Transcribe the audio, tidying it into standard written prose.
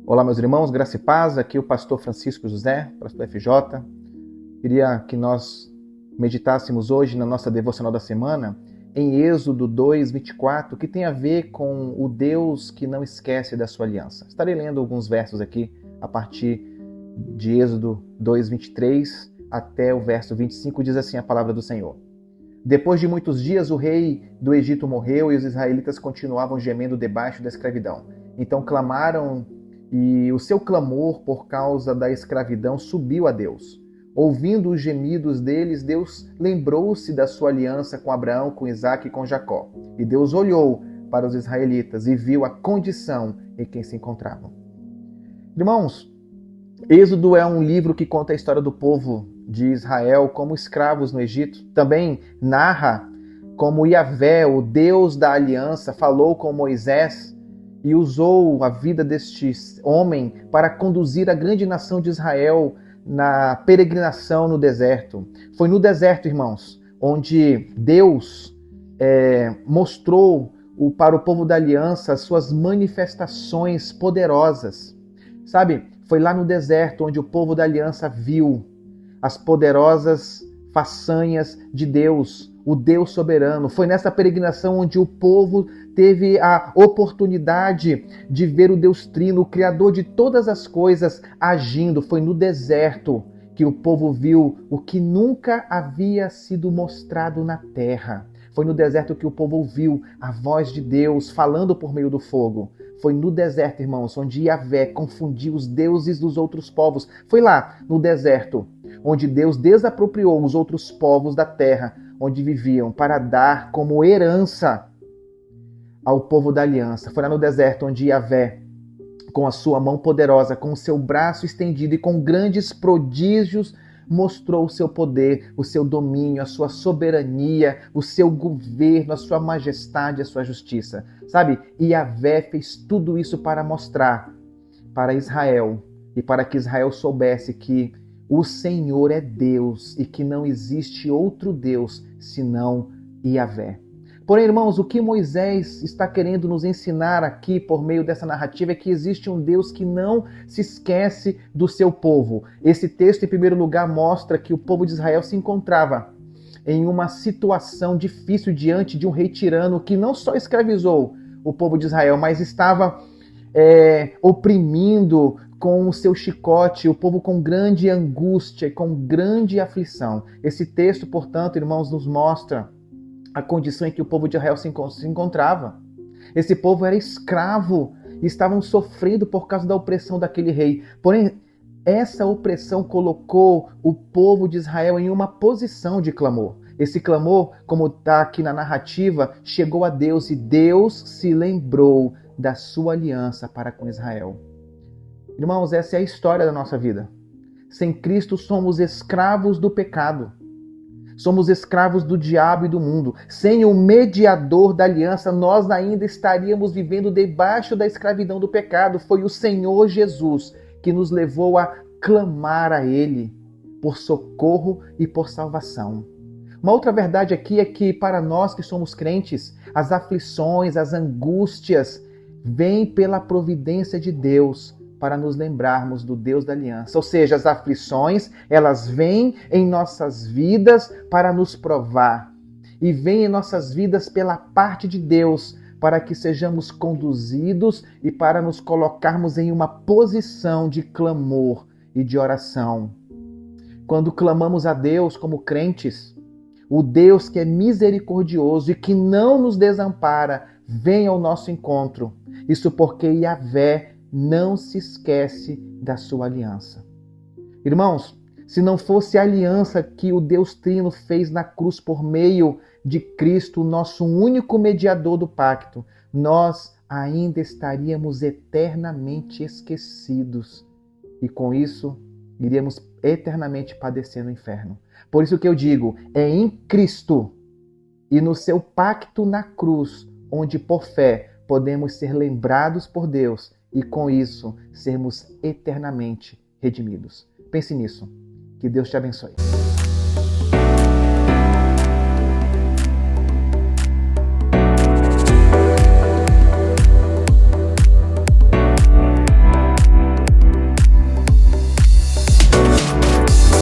Olá, meus irmãos, graça e paz. Aqui é o pastor Francisco José, pastor FJ. Queria que nós meditássemos hoje na nossa devocional da semana em Êxodo 2:24, que tem a ver com o Deus que não esquece da sua aliança. Estarei lendo alguns versos aqui a partir de Êxodo 2:23 até o verso 25, diz assim a palavra do Senhor. Depois de muitos dias, o rei do Egito morreu e os israelitas continuavam gemendo debaixo da escravidão. Então clamaram, e o seu clamor por causa da escravidão subiu a Deus. Ouvindo os gemidos deles, Deus lembrou-se da sua aliança com Abraão, com Isaque e com Jacó. E Deus olhou para os israelitas e viu a condição em que se encontravam. Irmãos, Êxodo é um livro que conta a história do povo de Israel como escravos no Egito. Também narra como Yahvé, o Deus da aliança, falou com Moisés e usou a vida deste homem para conduzir a grande nação de Israel na peregrinação no deserto. Foi no deserto, irmãos, onde Deus mostrou para o povo da aliança as suas manifestações poderosas. Sabe, foi lá no deserto onde o povo da aliança viu as poderosas façanhas de Deus, o Deus soberano. Foi nessa peregrinação onde o povo teve a oportunidade de ver o Deus Trino, o Criador de todas as coisas, agindo. Foi no deserto que o povo viu o que nunca havia sido mostrado na terra. Foi no deserto que o povo ouviu a voz de Deus falando por meio do fogo. Foi no deserto, irmãos, onde Yahvé confundiu os deuses dos outros povos. Foi lá, no deserto, onde Deus desapropriou os outros povos da terra onde viviam para dar como herança ao povo da aliança. Foi lá no deserto onde Yahvé, com a sua mão poderosa, com o seu braço estendido e com grandes prodígios, mostrou o seu poder, o seu domínio, a sua soberania, o seu governo, a sua majestade, a sua justiça. Sabe? Yahvé fez tudo isso para mostrar para Israel e para que Israel soubesse que o Senhor é Deus e que não existe outro Deus senão Yahvé. Porém, irmãos, o que Moisés está querendo nos ensinar aqui por meio dessa narrativa é que existe um Deus que não se esquece do seu povo. Esse texto, em primeiro lugar, mostra que o povo de Israel se encontrava em uma situação difícil diante de um rei tirano que não só escravizou o povo de Israel, mas estava oprimindo com o seu chicote o povo com grande angústia e com grande aflição. Esse texto, portanto, irmãos, nos mostra a condição em que o povo de Israel se encontrava. Esse povo era escravo e estavam sofrendo por causa da opressão daquele rei. Porém, essa opressão colocou o povo de Israel em uma posição de clamor. Esse clamor, como está aqui na narrativa, chegou a Deus e Deus se lembrou da sua aliança para com Israel. Irmãos, essa é a história da nossa vida. Sem Cristo somos escravos do pecado. Somos escravos do diabo e do mundo. Sem o mediador da aliança, nós ainda estaríamos vivendo debaixo da escravidão do pecado. Foi o Senhor Jesus que nos levou a clamar a Ele por socorro e por salvação. Uma outra verdade aqui é que para nós que somos crentes, as aflições, as angústias vêm pela providência de Deus para nos lembrarmos do Deus da aliança. Ou seja, as aflições, elas vêm em nossas vidas para nos provar. E vêm em nossas vidas pela parte de Deus para que sejamos conduzidos e para nos colocarmos em uma posição de clamor e de oração. Quando clamamos a Deus como crentes, o Deus que é misericordioso e que não nos desampara, vem ao nosso encontro. Isso porque Yahvé não se esquece da sua aliança. Irmãos, se não fosse a aliança que o Deus Trino fez na cruz por meio de Cristo, nosso único mediador do pacto, nós ainda estaríamos eternamente esquecidos. E com isso, iríamos eternamente padecer no inferno. Por isso que eu digo, é em Cristo e no seu pacto na cruz, onde por fé podemos ser lembrados por Deus e com isso sermos eternamente redimidos. Pense nisso. Que Deus te abençoe.